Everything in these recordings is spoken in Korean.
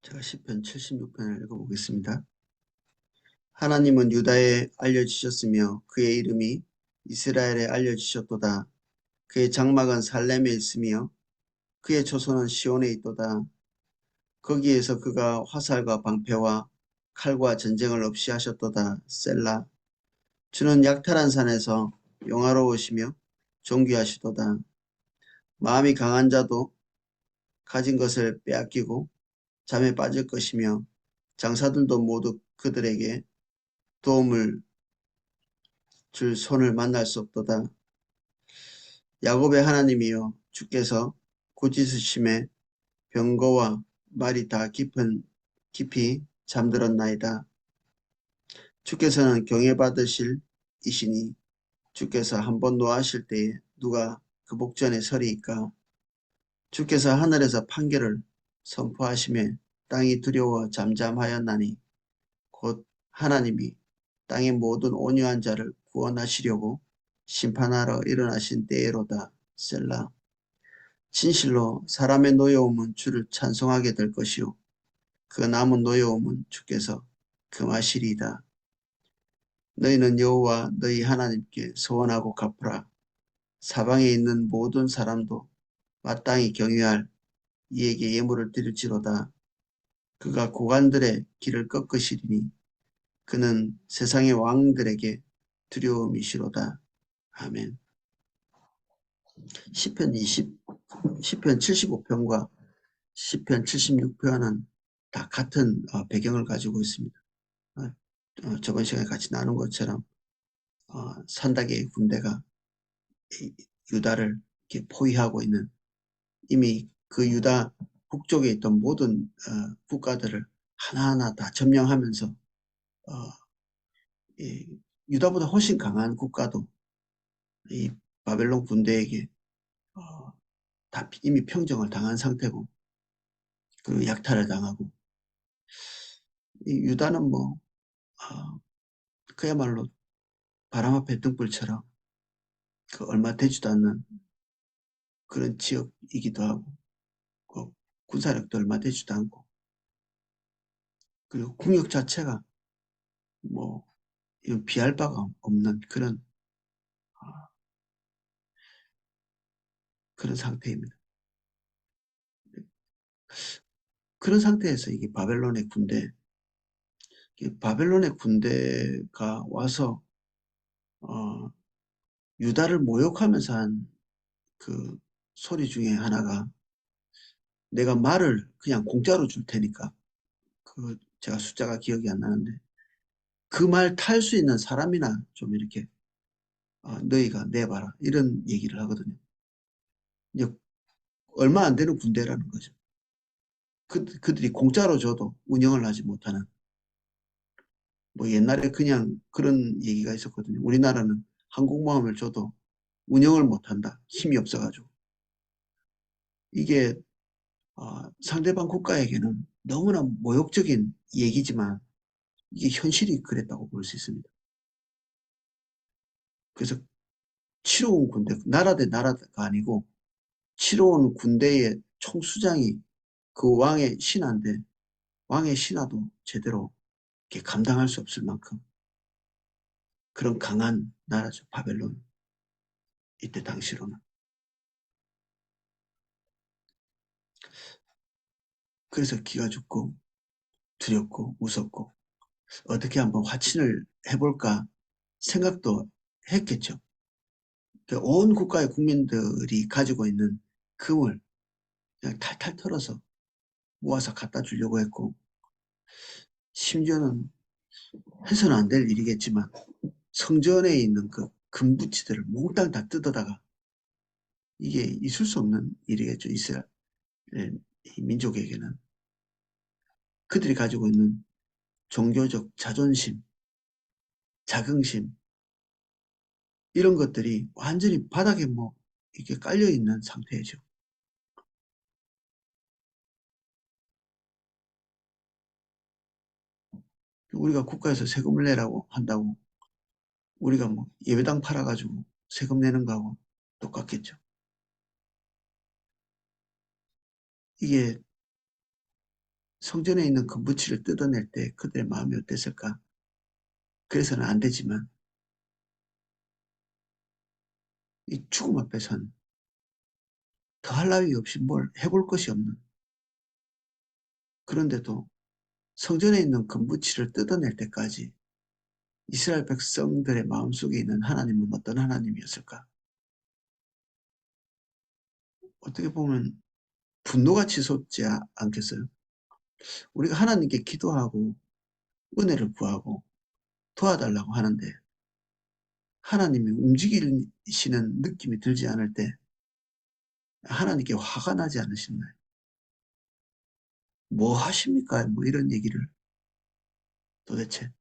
제가 시편 76편을 읽어보겠습니다. 하나님은 유다에 알려주셨으며 그의 이름이 이스라엘에 알려주셨도다. 그의 장막은 살렘에 있으며 그의 초소는 시온에 있도다. 거기에서 그가 화살과 방패와 칼과 전쟁을 없이 하셨도다. 셀라. 주는 약탈한 산에서 영화로우시며 존귀하시도다. 마음이 강한 자도 가진 것을 빼앗기고 잠에 빠질 것이며 장사들도 모두 그들에게 도움을 줄 손을 만날 수 없도다. 야곱의 하나님이여, 주께서 고지으심에 병거와 말이 다 깊이 잠들었나이다. 주께서는 경외받으실 이시니 주께서 한번 노하실 때에 누가 그 목전에 서리이까. 주께서 하늘에서 판결을 선포하심에 땅이 두려워 잠잠하였나니 곧 하나님이 땅의 모든 온유한 자를 구원하시려고 심판하러 일어나신 때에로다. 셀라. 진실로 사람의 노여움은 주를 찬송하게 될 것이요 그 남은 노여움은 주께서 금하시리이다. 너희는 여호와 너희 하나님께 소원하고 갚으라. 사방에 있는 모든 사람도 마땅히 경유할 이에게 예물을 드릴지로다. 그가 고관들의 길을 꺾으시리니 그는 세상의 왕들에게 두려움이시로다. 아멘. 시편 75편과 시편 76편은 다 같은 배경을 가지고 있습니다. 저번 시간에 같이 나눈 것처럼 산닥의 군대가 유다를 이렇게 포위하고 있는, 이미 그 유다 북쪽에 있던 모든 국가들을 하나하나 다 점령하면서 유다보다 훨씬 강한 국가도 이 바벨론 군대에게 다 이미 평정을 당한 상태고, 그 약탈을 당하고, 이 유다는 그야말로 바람 앞에 등불처럼 그 얼마 되지도 않는 그런 지역이기도 하고, 그 군사력도 얼마 되지도 않고, 그리고 국력 자체가 뭐 비할 바가 없는 그런 상태입니다. 그런 상태에서 이게 바벨론의 군대가 와서 유다를 모욕하면서 한 그 소리 중에 하나가, 내가 말을 그냥 공짜로 줄 테니까, 제가 숫자가 기억이 안 나는데, 그 말 탈 수 있는 사람이나 좀 이렇게 너희가 내봐라, 이런 얘기를 하거든요. 이제 얼마 안 되는 군대라는 거죠. 그들이 공짜로 줘도 운영을 하지 못하는, 뭐 옛날에 그냥 그런 얘기가 있었거든요. 우리나라는 항공모함을 줘도 운영을 못한다, 힘이 없어가지고. 이게 상대방 국가에게는 너무나 모욕적인 얘기지만 이게 현실이 그랬다고 볼 수 있습니다. 그래서 치러온 군대, 나라 대 나라가 아니고 치러온 군대의 총수장이 그 왕의 신하인데, 왕의 신하도 제대로 이렇게 감당할 수 없을 만큼 그런 강한 나라죠, 바벨론. 이때 당시로는. 그래서 기가 죽고 두렵고 무섭고, 어떻게 한번 화친을 해볼까 생각도 했겠죠. 온 국가의 국민들이 가지고 있는 금을 그냥 탈탈 털어서 모아서 갖다 주려고 했고, 심지어는 해서는 안 될 일이겠지만 성전에 있는 그 금부치들을 몽땅 다 뜯어다가, 이게 있을 수 없는 일이겠죠. 이스라엘 민족에게는. 그들이 가지고 있는 종교적 자존심, 자긍심, 이런 것들이 완전히 바닥에 이렇게 깔려 있는 상태죠. 우리가 국가에서 세금을 내라고 한다고 우리가 예배당 팔아가지고 세금 내는 거하고 똑같겠죠. 이게 성전에 있는 금붙이를 뜯어낼 때 그들의 마음이 어땠을까? 그래서는 안 되지만 이 죽음 앞에서는 더할 나위 없이 뭘 해볼 것이 없는, 그런데도 성전에 있는 금붙이를 뜯어낼 때까지 이스라엘 백성들의 마음속에 있는 하나님은 어떤 하나님이었을까? 어떻게 보면 분노가 치솟지 않겠어요? 우리가 하나님께 기도하고 은혜를 구하고 도와달라고 하는데 하나님이 움직이시는 느낌이 들지 않을 때 하나님께 화가 나지 않으시나요? 뭐 하십니까? 뭐 이런 얘기를 도대체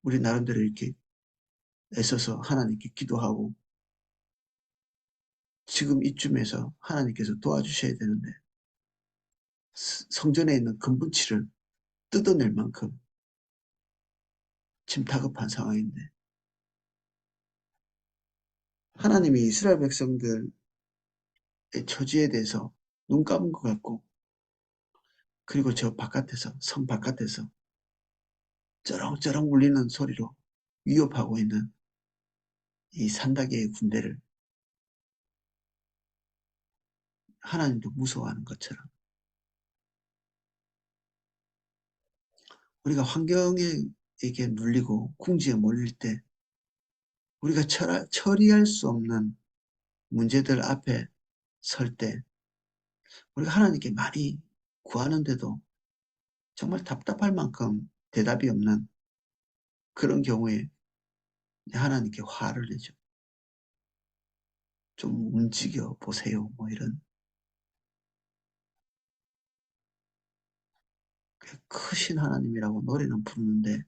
우리 나름대로 이렇게 애써서 하나님께 기도하고 지금 이쯤에서 하나님께서 도와주셔야 되는데 성전에 있는 금붙이를 뜯어낼 만큼 지금 다급한 상황인데 하나님이 이스라엘 백성들의 처지에 대해서 눈 감은 것 같고 그리고 저 바깥에서 성 바깥에서 쩌렁쩌렁 울리는 소리로 위협하고 있는 이 산다개의 군대를 하나님도 무서워하는 것처럼 우리가 환경에게 눌리고 궁지에 몰릴 때 우리가 처리할 수 없는 문제들 앞에 설 때 우리가 하나님께 많이 구하는데도 정말 답답할 만큼 대답이 없는 그런 경우에 하나님께 화를 내죠. 좀 움직여 보세요. 뭐 이런 크신 하나님이라고 노래는 부르는데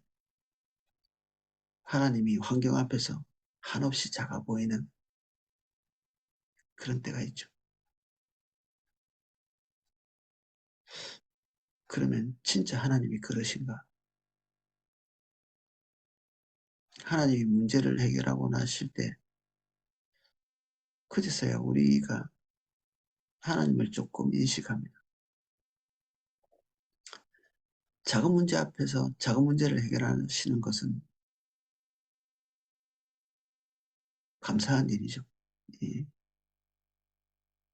하나님이 환경 앞에서 한없이 작아 보이는 그런 때가 있죠. 그러면 진짜 하나님이 그러신가? 하나님이 문제를 해결하고 나실 때 그제서야 우리가 하나님을 조금 인식합니다. 작은 문제 앞에서 작은 문제를 해결하시는 것은 감사한 일이죠. 예.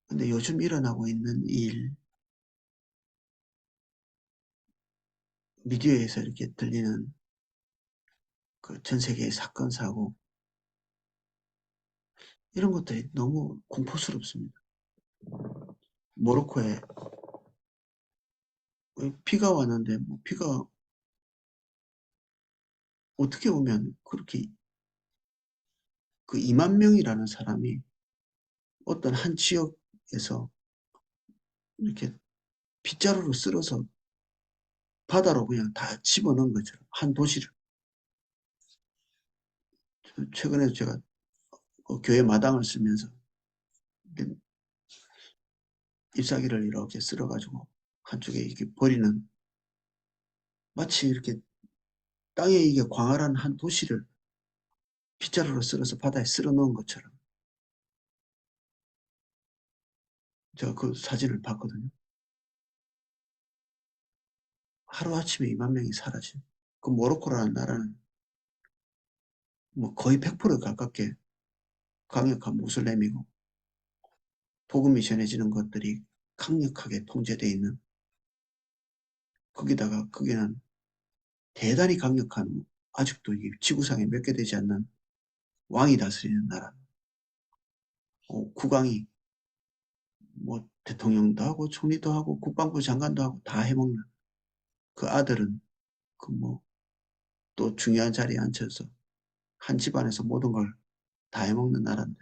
근데 요즘 일어나고 있는 일, 미디어에서 이렇게 들리는 그 전 세계의 사건, 사고, 이런 것들이 너무 공포스럽습니다. 모로코에 비가 왔는데, 뭐 비가 어떻게 보면 그렇게 그 2만 명이라는 사람이 어떤 한 지역에서 이렇게 빗자루로 쓸어서 바다로 그냥 다 집어넣은 것처럼 한 도시를. 최근에 제가 교회 마당을 쓰면서 잎사귀를 이렇게 쓸어가지고 한쪽에 이렇게 버리는 마치 이렇게 땅에 이게 광활한 한 도시를 빗자루로 쓸어서 바다에 쓸어 넣은 것처럼 제가 그 사진을 봤거든요. 하루아침에 2만 명이 사라진 그 모로코라는 나라는 뭐 거의 100% 가깝게 강력한 무슬림이고 복음이 전해지는 것들이 강력하게 통제되어 있는 거기다가 거기는 대단히 강력한 아직도 이 지구상에 몇 개 되지 않는 왕이 다스리는 나라. 국왕이 뭐 대통령도 하고 총리도 하고 국방부 장관도 하고 다 해먹는 그 아들은 그 뭐 또 중요한 자리에 앉혀서 한 집안에서 모든 걸 다 해먹는 나라인데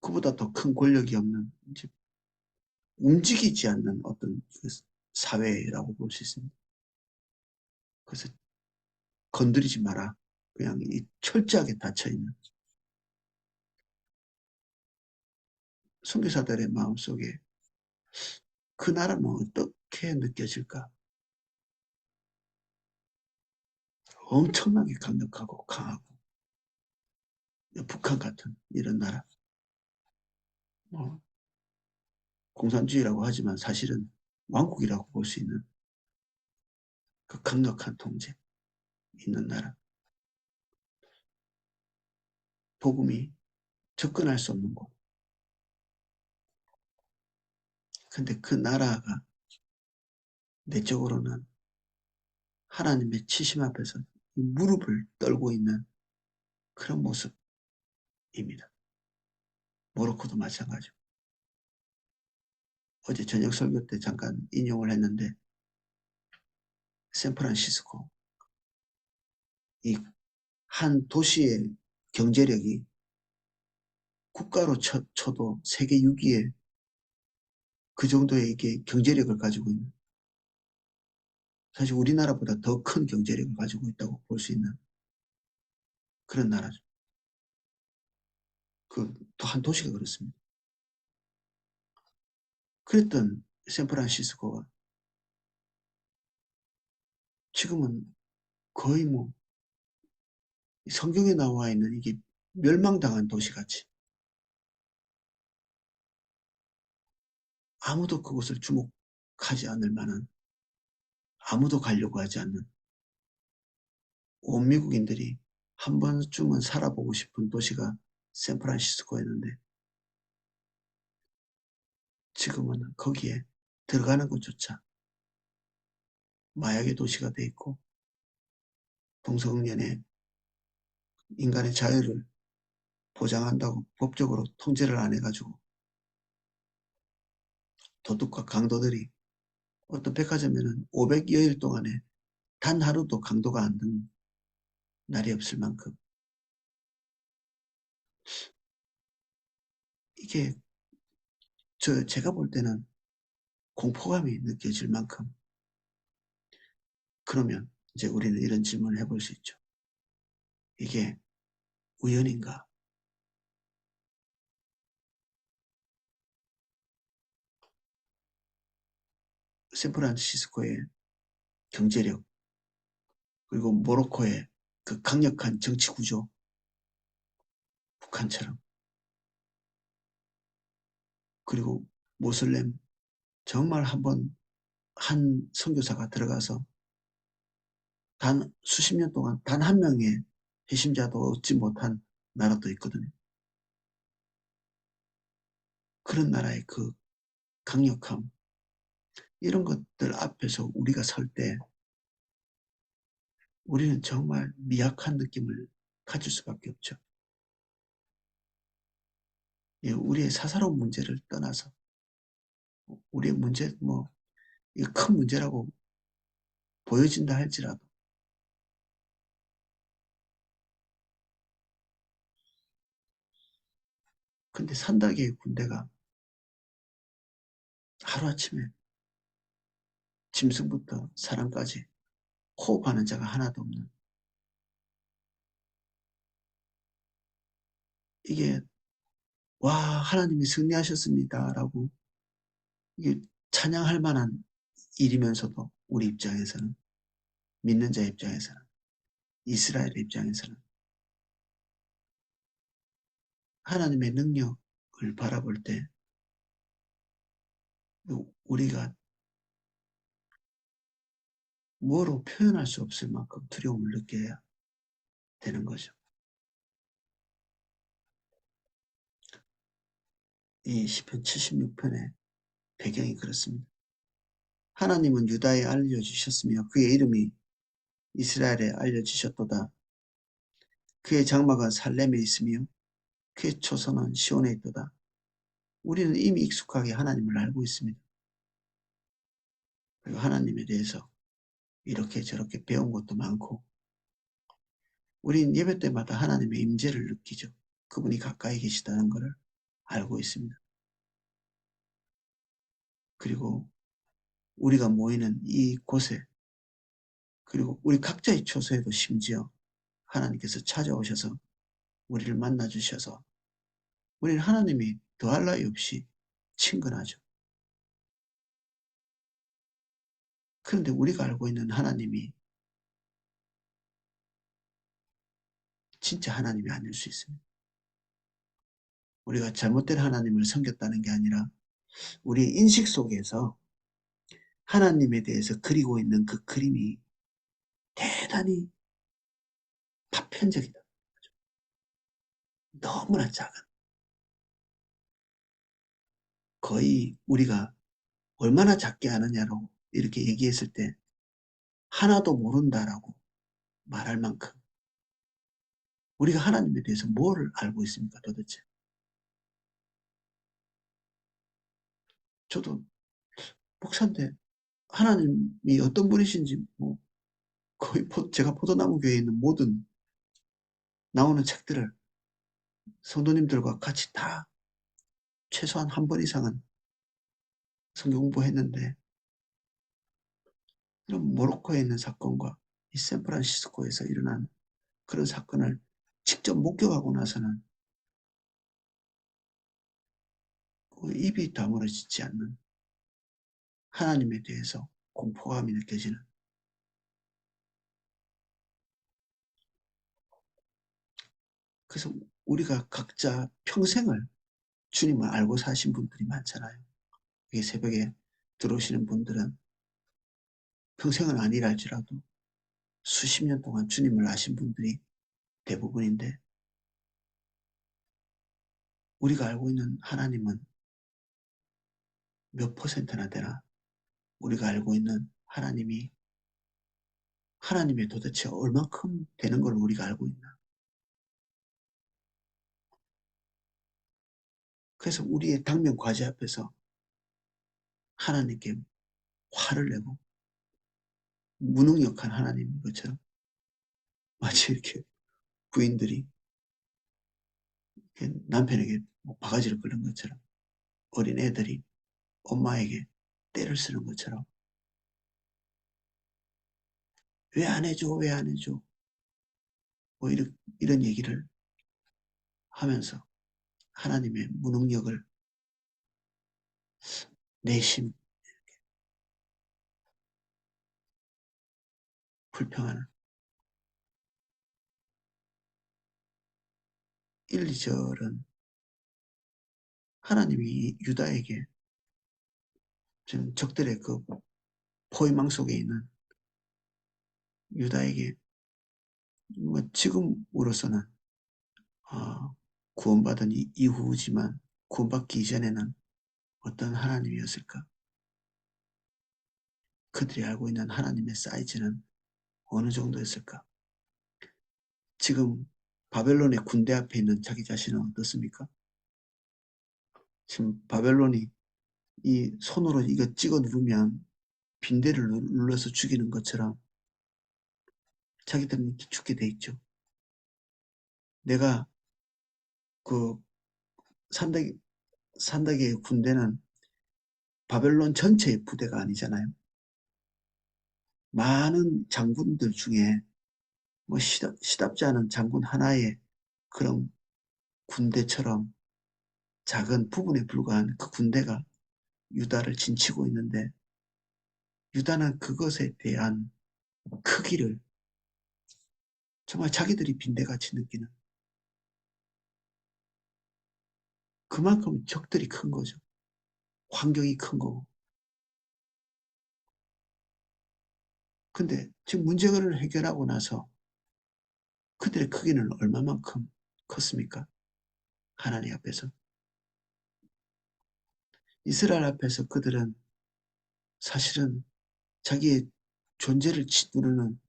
그보다 더 큰 권력이 없는 이제 움직이지 않는 어떤 그 사회라고 볼 수 있습니다. 그래서 건드리지 마라. 그냥 이 철저하게 닫혀있는 선교사들의 마음속에 그 나라는 어떻게 느껴질까? 엄청나게 강력하고 강하고 북한 같은 이런 나라. 뭐 공산주의라고 하지만 사실은 왕국이라고 볼 수 있는 그 강력한 통제 있는 나라. 복음이 접근할 수 없는 곳. 근데 그 나라가 내적으로는 하나님의 치심 앞에서 무릎을 떨고 있는 그런 모습입니다. 모로코도 마찬가지고. 어제 저녁 설교 때 잠깐 인용을 했는데 샌프란시스코 이 한 도시의 경제력이 국가로 쳐도 세계 6위에 그 정도의 이게 경제력을 가지고 있는 사실 우리나라보다 더 큰 경제력을 가지고 있다고 볼 수 있는 그런 나라죠. 그 또 한 도시가 그렇습니다. 그랬던 샌프란시스코가 지금은 거의 뭐 성경에 나와 있는 이게 멸망당한 도시같이 아무도 그곳을 주목하지 않을 만한 아무도 가려고 하지 않는 온 미국인들이 한 번쯤은 살아보고 싶은 도시가 샌프란시스코였는데 지금은 거기에 들어가는 것조차 마약의 도시가 돼 있고 동성연애 인간의 자유를 보장한다고 법적으로 통제를 안 해가지고 도둑과 강도들이 어떤 백화점에는 500여일 동안에 단 하루도 강도가 안 든 날이 없을 만큼 이게 제가 볼 때는 공포감이 느껴질 만큼 그러면 이제 우리는 이런 질문을 해볼 수 있죠. 이게 우연인가? 샌프란시스코의 경제력 그리고 모로코의 그 강력한 정치 구조 북한처럼 그리고 모슬렘 정말 한번 한 선교사가 들어가서 단 수십 년 동안 단 한 명의 회심자도 얻지 못한 나라도 있거든요. 그런 나라의 그 강력함 이런 것들 앞에서 우리가 설 때 우리는 정말 미약한 느낌을 가질 수밖에 없죠. 예, 우리의 사사로운 문제를 떠나서 우리의 문제 뭐 이거 큰 문제라고 보여진다 할지라도 근데 산다기의 군대가 하루아침에 짐승부터 사람까지 호흡하는 자가 하나도 없는 이게 와 하나님이 승리하셨습니다라고 이게 찬양할 만한 일이면서도 우리 입장에서는 믿는 자 입장에서는 이스라엘의 입장에서는 하나님의 능력을 바라볼 때 우리가 뭐로 표현할 수 없을 만큼 두려움을 느껴야 되는 거죠. 이 시편 76편의 배경이 그렇습니다. 하나님은 유다에 알려주셨으며 그의 이름이 이스라엘에 알려주셨도다. 그의 장막은 살렘에 있으며 그의 초소는 시온에 있도다. 우리는 이미 익숙하게 하나님을 알고 있습니다. 그리고 하나님에 대해서 이렇게 저렇게 배운 것도 많고 우리는 예배 때마다 하나님의 임재를 느끼죠. 그분이 가까이 계시다는 것을 알고 있습니다. 그리고 우리가 모이는 이곳에 그리고 우리 각자의 처소에도 심지어 하나님께서 찾아오셔서 우리를 만나주셔서 우리는 하나님이 더할 나위 없이 친근하죠. 그런데 우리가 알고 있는 하나님이 진짜 하나님이 아닐 수 있습니다. 우리가 잘못된 하나님을 섬겼다는 게 아니라 우리 인식 속에서 하나님에 대해서 그리고 있는 그 그림이 대단히 파편적이다. 너무나 작은. 거의 우리가 얼마나 작게 아느냐로 이렇게 얘기했을 때 하나도 모른다라고 말할 만큼 우리가 하나님에 대해서 뭘 알고 있습니까 도대체? 저도 목사인데 하나님이 어떤 분이신지 뭐 거의 제가 포도나무 교회에 있는 모든 나오는 책들을 성도님들과 같이 다 최소한 한 번 이상은 성경 공부했는데 이런 모로코에 있는 사건과 이 샌프란시스코에서 일어난 그런 사건을 직접 목격하고 나서는 입이 다물어지지 않는 하나님에 대해서 공포감이 느껴지는 그래서 우리가 각자 평생을 주님을 알고 사신 분들이 많잖아요. 이게 새벽에 들어오시는 분들은 평생은 아니랄지라도 수십 년 동안 주님을 아신 분들이 대부분인데 우리가 알고 있는 하나님은 몇 퍼센트나 되나 우리가 알고 있는 하나님이 하나님의 도대체 얼만큼 되는 걸 우리가 알고 있나. 그래서 우리의 당면 과제 앞에서 하나님께 화를 내고 무능력한 하나님인 것처럼 마치 이렇게 부인들이 남편에게 뭐 바가지를 끄는 것처럼 어린 애들이 엄마에게 때를 쓰는 것처럼 왜 안 해줘 왜 안 해줘 뭐 이런 얘기를 하면서 하나님의 무능력을 내심 불평하는 1, 2절은 하나님이 유다에게 지금 적들의 그 포위망 속에 있는 유다에게 뭐 지금으로서는 구원받은 이후지만 구원받기 이전에는 어떤 하나님이었을까? 그들이 알고 있는 하나님의 사이즈는 어느 정도였을까? 지금 바벨론의 군대 앞에 있는 자기 자신은 어떻습니까? 지금 바벨론이 이 손으로 이거 찍어 누르면 빈대를 눌러서 죽이는 것처럼 자기들은 죽게 돼 있죠. 내가 그 산다기의 군대는 바벨론 전체의 부대가 아니잖아요. 많은 장군들 중에 뭐 시답지 않은 장군 하나의 그런 군대처럼 작은 부분에 불과한 그 군대가 유다를 진치고 있는데 유다는 그것에 대한 크기를 정말 자기들이 빈대같이 느끼는 그만큼 적들이 큰 거죠. 환경이 큰 거고. 근데 지금 문제를 해결하고 나서 그들의 크기는 얼마만큼 컸습니까? 하나님 앞에서. 이스라엘 앞에서 그들은 사실은 자기의 존재를 누르는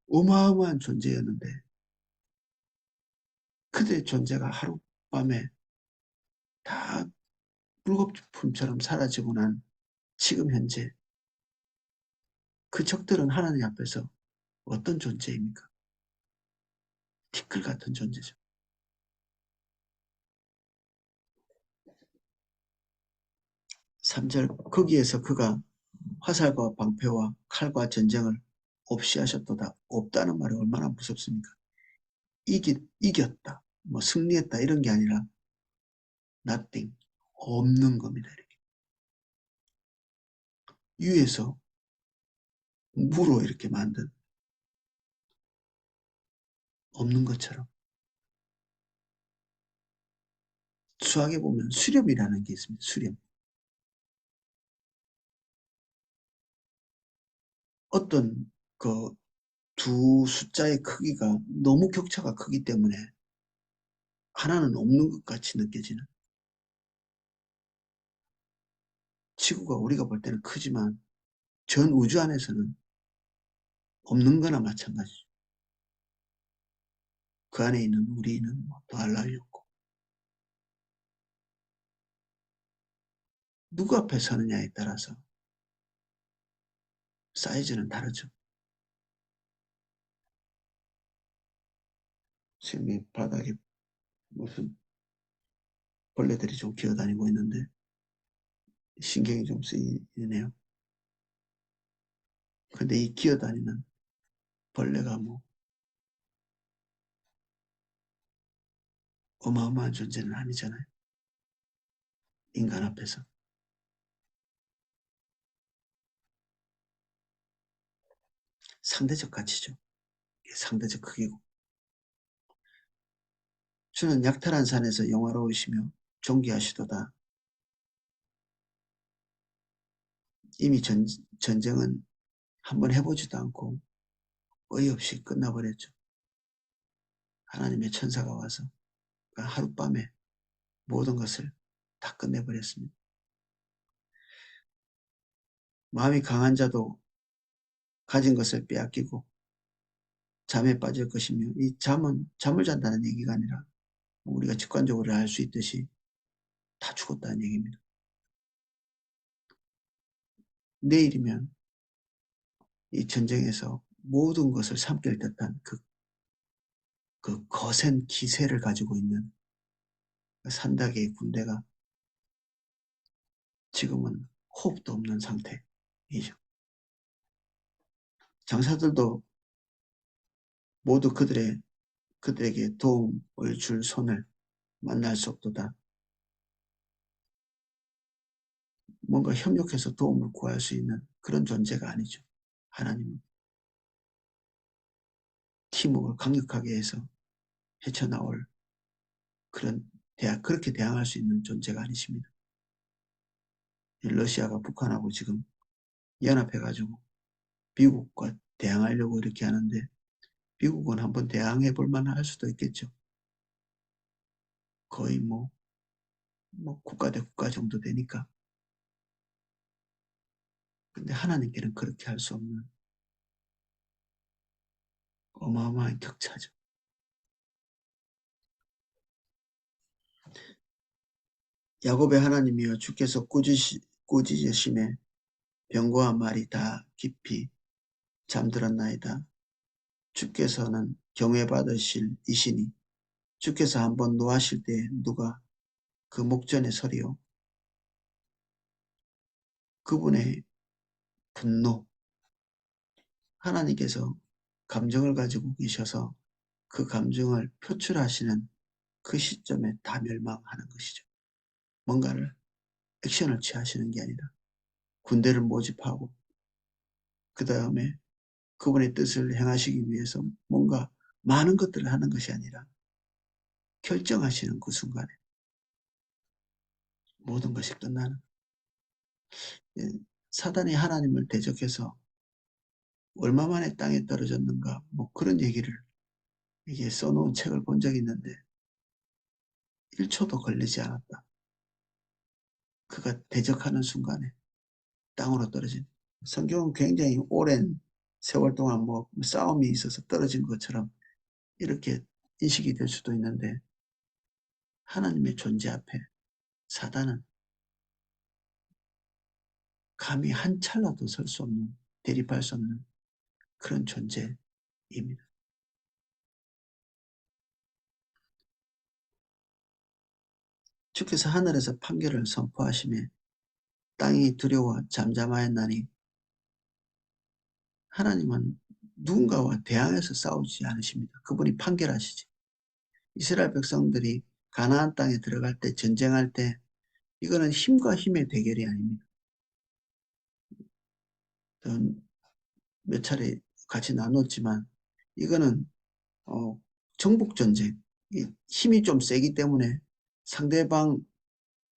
어마어마한 존재였는데 그들의 존재가 하룻밤에 다 물거품처럼 사라지고 난 지금 현재 그 적들은 하나님 앞에서 어떤 존재입니까? 티끌 같은 존재죠. 3절 거기에서 그가 화살과 방패와 칼과 전쟁을 없이 하셨도다. 없다는 말이 얼마나 무섭습니까? 이겼다. 뭐 승리했다 이런 게 아니라 nothing. 없는 겁니다. 이렇게. 위에서 무로 이렇게 만든 없는 것처럼 수학에 보면 수렴이라는 게 있습니다. 수렴. 어떤 그 두 숫자의 크기가 너무 격차가 크기 때문에 하나는 없는 것 같이 느껴지는, 지구가 우리가 볼 때는 크지만 전 우주 안에서는 없는 거나 마찬가지죠. 그 안에 있는 우리는 뭐 더할 나위 없고, 누구 앞에 서느냐에 따라서 사이즈는 다르죠. 지금 이 바닥에 무슨 벌레들이 좀 기어다니고 있는데 신경이 좀 쓰이네요. 근데 이 기어다니는 벌레가 뭐 어마어마한 존재는 아니잖아요. 인간 앞에서. 상대적 가치죠. 상대적 크기고. 저는 약탈한 산에서 영화로우시며 존귀하시도다. 이미 전쟁은 한번 해보지도 않고 어이없이 끝나버렸죠. 하나님의 천사가 와서 하룻밤에 모든 것을 다 끝내버렸습니다. 마음이 강한 자도 가진 것을 빼앗기고 잠에 빠질 것이며, 이 잠은 잠을 잔다는 얘기가 아니라 우리가 직관적으로 알 수 있듯이 다 죽었다는 얘기입니다. 내일이면 이 전쟁에서 모든 것을 삼킬 듯한 그 거센 기세를 가지고 있는 산다계의 군대가 지금은 호흡도 없는 상태이죠. 장사들도 모두 그들에게 도움을 줄 손을 만날 수 없도다. 뭔가 협력해서 도움을 구할 수 있는 그런 존재가 아니죠. 하나님은 팀워크를 강력하게 해서 헤쳐나올 그런 그렇게 대항할 수 있는 존재가 아니십니다. 러시아가 북한하고 지금 연합해가지고 미국과 대항하려고 이렇게 하는데, 미국은 한번 대항해 볼 만할 수도 있겠죠. 거의 뭐 국가 대 국가 정도 되니까. 근데 하나님께는 그렇게 할 수 없는 어마어마한 격차죠. 야곱의 하나님이여, 주께서 꾸짖으심에 병거와 말이 다 깊이 잠들었나이다. 주께서는 경외받으실 이시니 주께서 한번 노하실 때 누가 그 목전에 서리요. 그분의 분노, 하나님께서 감정을 가지고 계셔서 그 감정을 표출하시는 그 시점에 다 멸망하는 것이죠. 뭔가를 액션을 취하시는 게 아니라 군대를 모집하고 그 다음에 그분의 뜻을 행하시기 위해서 뭔가 많은 것들을 하는 것이 아니라 결정하시는 그 순간에 모든 것이 끝나는, 사단이 하나님을 대적해서 얼마 만에 땅에 떨어졌는가, 뭐 그런 얘기를 이게 써놓은 책을 본 적이 있는데 1초도 걸리지 않았다. 그가 대적하는 순간에 땅으로 떨어진. 성경은 굉장히 오랜 세월 동안 뭐 싸움이 있어서 떨어진 것처럼 이렇게 인식이 될 수도 있는데, 하나님의 존재 앞에 사단은 감히 한 찰나도 설 수 없는, 대립할 수 없는 그런 존재입니다. 주께서 하늘에서 판결을 선포하시며 땅이 두려워 잠잠하였나니, 하나님은 누군가와 대항해서 싸우지 않으십니다. 그분이 판결하시지. 이스라엘 백성들이 가나안 땅에 들어갈 때, 전쟁할 때, 이거는 힘과 힘의 대결이 아닙니다. 몇 차례 같이 나눴지만 이거는 정복 전쟁, 힘이 좀 세기 때문에 상대방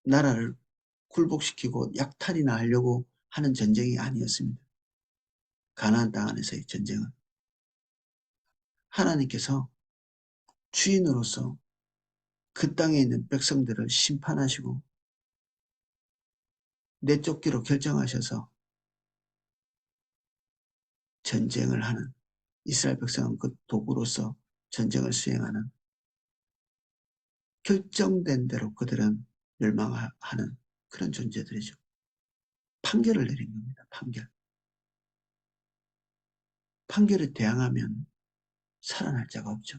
나라를 굴복시키고 약탈이나 하려고 하는 전쟁이 아니었습니다. 가나안 땅 안에서의 전쟁은 하나님께서 주인으로서 그 땅에 있는 백성들을 심판하시고 내쫓기로 결정하셔서 전쟁을 하는, 이스라엘 백성은 그 도구로서 전쟁을 수행하는, 결정된 대로 그들은 멸망하는 그런 존재들이죠. 판결을 내린 겁니다. 판결. 판결에 대항하면 살아날 자가 없죠.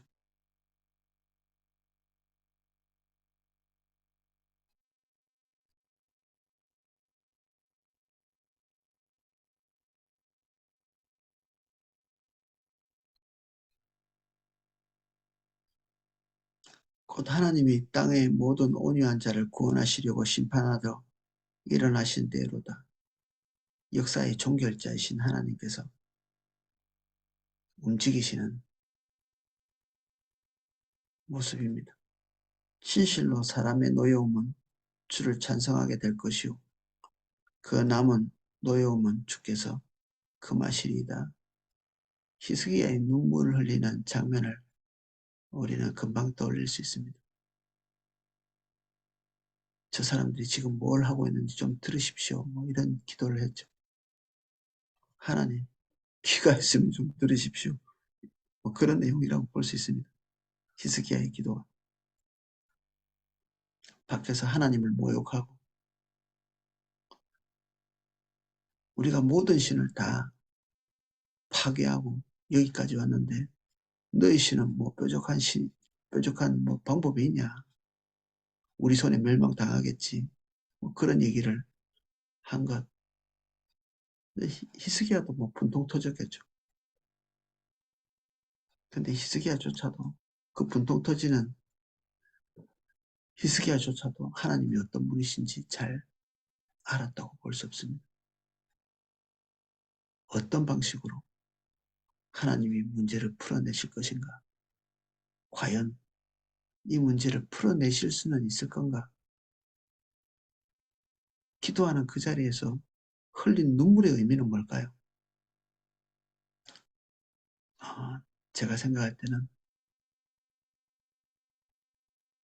곧 하나님이 땅의 모든 온유한 자를 구원하시려고 심판하러 일어나신 대로다. 역사의 종결자이신 하나님께서 움직이시는 모습입니다. 진실로 사람의 노여움은 주를 찬성하게 될 것이요 그 남은 노여움은 주께서 금하시리이다. 히스기야의 눈물을 흘리는 장면을 우리는 금방 떠올릴 수 있습니다. 저 사람들이 지금 뭘 하고 있는지 좀 들으십시오. 뭐 이런 기도를 했죠. 하나님, 귀가 있으면 좀 들으십시오. 뭐 그런 내용이라고 볼 수 있습니다. 히스기야의 기도가 밖에서 하나님을 모욕하고 우리가 모든 신을 다 파괴하고 여기까지 왔는데 너희 신은 뭐 뾰족한 뭐 방법이 있냐? 우리 손에 멸망당하겠지. 뭐 그런 얘기를 한 것. 히스기야도 뭐 분통 터졌겠죠. 근데 히스기야조차도 그 분통 터지는 히스기야조차도 하나님이 어떤 분이신지 잘 알았다고 볼 수 없습니다. 어떤 방식으로 하나님이 문제를 풀어내실 것인가? 과연 이 문제를 풀어내실 수는 있을 건가? 기도하는 그 자리에서 흘린 눈물의 의미는 뭘까요? 아, 제가 생각할 때는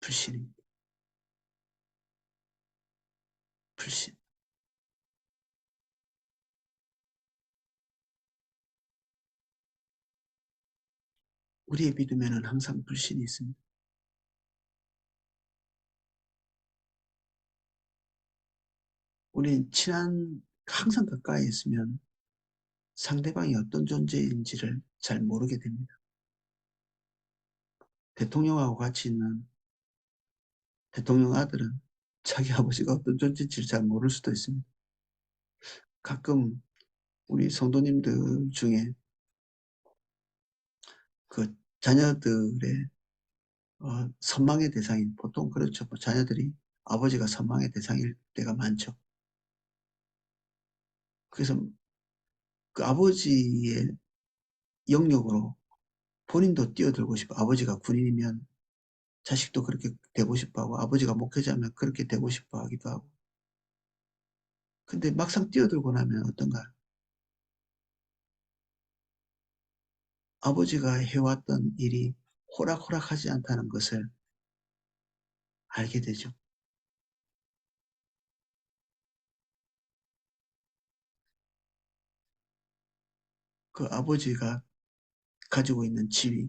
불신입니다. 불신. 우리의 믿음에는 항상 불신이 있습니다. 우리는 항상 가까이 있으면 상대방이 어떤 존재인지를 잘 모르게 됩니다. 대통령하고 같이 있는 대통령 아들은 자기 아버지가 어떤 존재인지를 잘 모를 수도 있습니다. 가끔 우리 성도님들 중에 그 자녀들의 선망의 대상인, 보통 그렇죠. 뭐 자녀들이 아버지가 선망의 대상일 때가 많죠. 그래서 그 아버지의 영역으로 본인도 뛰어들고 싶어. 아버지가 군인이면 자식도 그렇게 되고 싶어 하고, 아버지가 목회자면 그렇게 되고 싶어 하기도 하고. 근데 막상 뛰어들고 나면 어떤가? 아버지가 해왔던 일이 호락호락하지 않다는 것을 알게 되죠. 그 아버지가 가지고 있는 지위,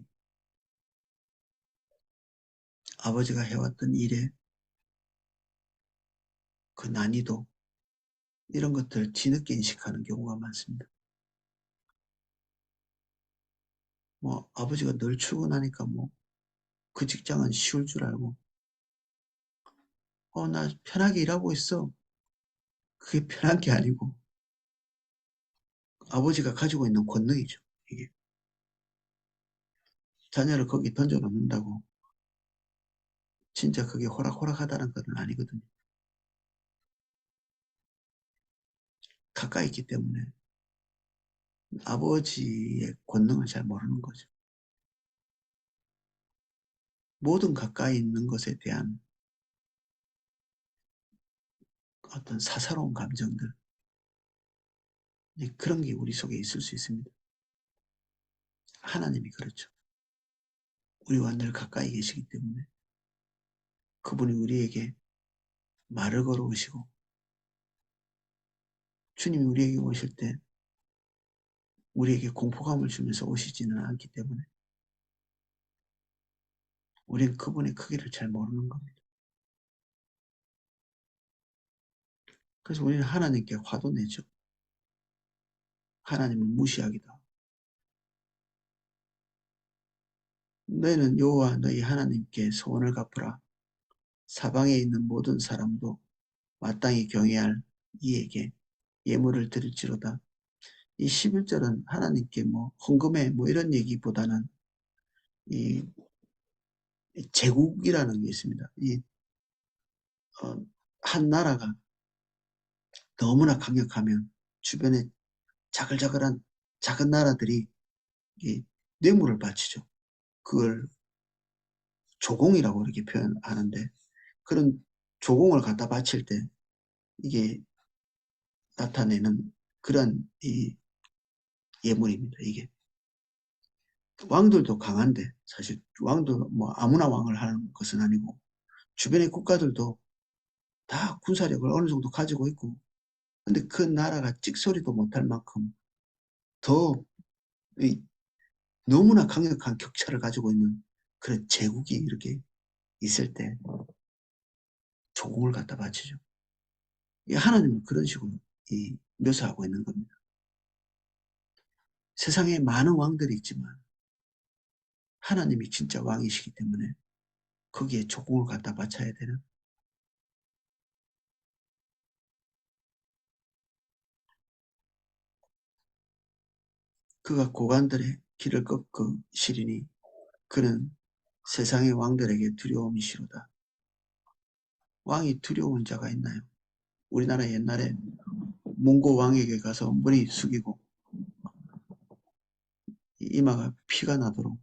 아버지가 해왔던 일의 그 난이도, 이런 것들을 뒤늦게 인식하는 경우가 많습니다. 뭐 아버지가 늘 출근하니까 뭐 그 직장은 쉬울 줄 알고 나 편하게 일하고 있어. 그게 편한 게 아니고 아버지가 가지고 있는 권능이죠. 이게 자녀를 거기 던져 놓는다고 진짜 그게 호락호락하다는 건 아니거든요. 가까이 있기 때문에 아버지의 권능을 잘 모르는 거죠. 모든 가까이 있는 것에 대한 어떤 사사로운 감정들, 그런 게 우리 속에 있을 수 있습니다. 하나님이 그렇죠. 우리와 늘 가까이 계시기 때문에 그분이 우리에게 말을 걸어오시고 주님이 우리에게 오실 때 우리에게 공포감을 주면서 오시지는 않기 때문에 우리는 그분의 크기를 잘 모르는 겁니다. 그래서 우리는 하나님께 화도 내죠. 하나님을 무시하기도 하고. 너희는 여호와 너희 하나님께 소원을 갚으라. 사방에 있는 모든 사람도 마땅히 경외할 이에게 예물을 드릴지로다. 이 11절은 하나님께 뭐 헌금해 뭐 이런 얘기보다는 이 제국이라는 게 있습니다. 어, 한 나라가 너무나 강력하면 주변에 자글자글한 작은 나라들이 이 뇌물을 바치죠. 그걸 조공이라고 이렇게 표현하는데 그런 조공을 갖다 바칠 때 이게 나타내는 그런 이 예물입니다. 이게 왕들도 강한데 사실 왕도 뭐 아무나 왕을 하는 것은 아니고 주변의 국가들도 다 군사력을 어느 정도 가지고 있고 근데 그 나라가 찍소리도 못할 만큼 더 너무나 강력한 격차를 가지고 있는 그런 제국이 이렇게 있을 때 조공을 갖다 바치죠. 하나님은 그런 식으로 묘사하고 있는 겁니다. 세상에 많은 왕들이 있지만 하나님이 진짜 왕이시기 때문에 거기에 조공을 갖다 바쳐야 되는 그가 고관들의 길을 꺾으시리니 그는 세상의 왕들에게 두려움이 시로다. 왕이 두려운 자가 있나요? 우리나라 옛날에 몽고 왕에게 가서 머리 숙이고 이마가 피가 나도록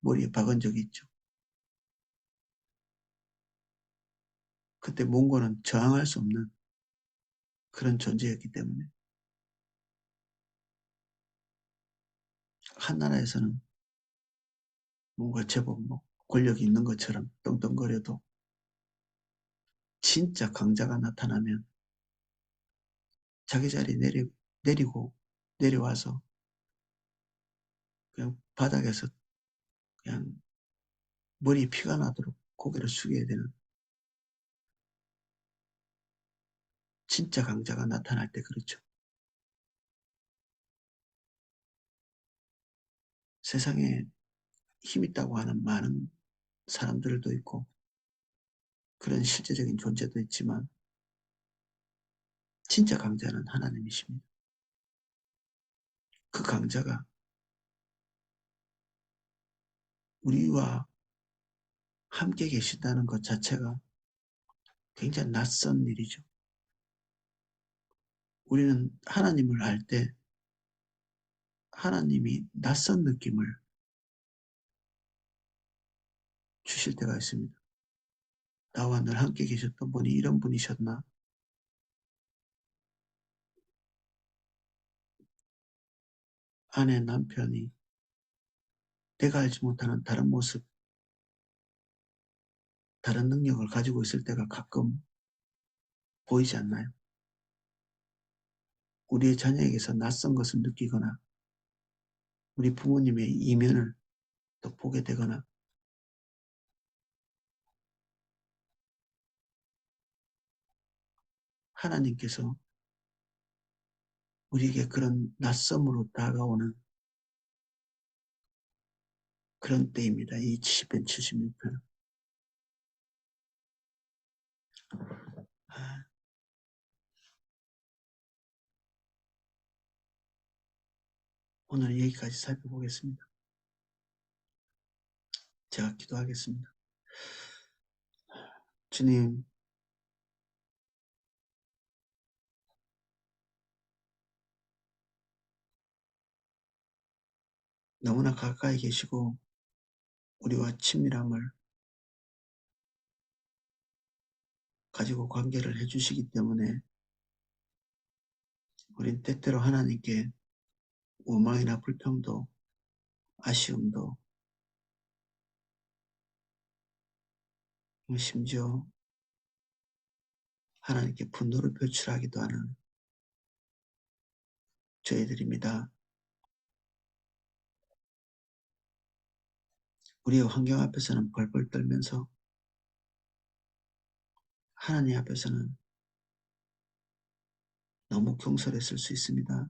머리에 박은 적이 있죠. 그때 몽고는 저항할 수 없는 그런 존재였기 때문에 한 나라에서는 뭔가 제법 뭐 권력이 있는 것처럼 떵떵거려도 진짜 강자가 나타나면 자기 자리에 내리고 내려와서 그냥 바닥에서 그냥 머리에 피가 나도록 고개를 숙여야 되는 진짜 강자가 나타날 때 그렇죠. 세상에 힘 있다고 하는 많은 사람들도 있고 그런 실제적인 존재도 있지만 진짜 강자는 하나님이십니다. 그 강자가 우리와 함께 계신다는 것 자체가 굉장히 낯선 일이죠. 우리는 하나님을 알 때 하나님이 낯선 느낌을 주실 때가 있습니다. 나와 늘 함께 계셨던 분이 이런 분이셨나? 아내, 남편이 내가 알지 못하는 다른 모습, 다른 능력을 가지고 있을 때가 가끔 보이지 않나요? 우리의 자녀에게서 낯선 것을 느끼거나 우리 부모님의 이면을 또 보게 되거나 하나님께서 우리에게 그런 낯섦으로 다가오는 그런 때입니다. 이 70편, 76편. 오늘 여기까지 살펴보겠습니다. 제가 기도하겠습니다. 주님, 너무나 가까이 계시고 우리와 친밀함을 가지고 관계를 해주시기 때문에 우린 때때로 하나님께 원망이나 불평도 아쉬움도 심지어 하나님께 분노를 표출하기도 하는 저희들입니다. 우리의 환경 앞에서는 벌벌 떨면서 하나님 앞에서는 너무 경솔했을 수 있습니다.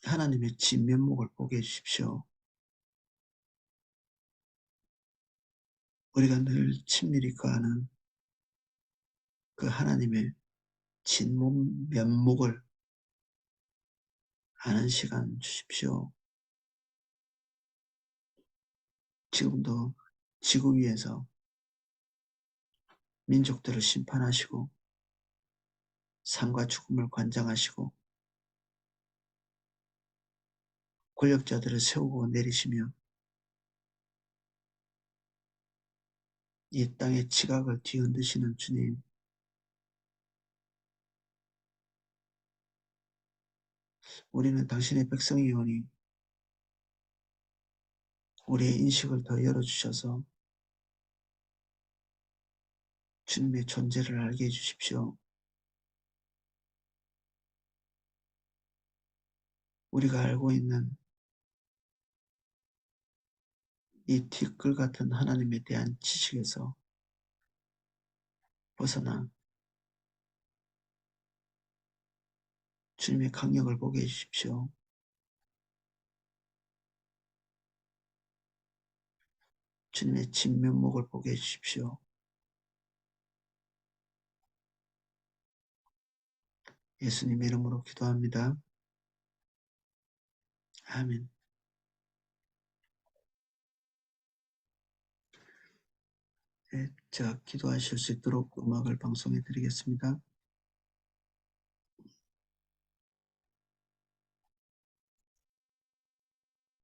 하나님의 진면목을 보게 해주십시오. 우리가 늘 친밀히 거하는 그 하나님의 진면목을 아는 시간 주십시오. 지금도 지구 위에서 민족들을 심판하시고 삶과 죽음을 관장하시고 권력자들을 세우고 내리시며 이 땅의 지각을 뒤흔드시는 주님, 우리는 당신의 백성이오니 우리의 인식을 더 열어주셔서 주님의 존재를 알게 해주십시오. 우리가 알고 있는 이 티끌 같은 하나님에 대한 지식에서 벗어나 주님의 강력을 보게 해주십시오. 주님의 진면목을 보게 해주십시오. 예수님의 이름으로 기도합니다. 아멘. 네, 제가 기도하실 수 있도록 음악을 방송해 드리겠습니다.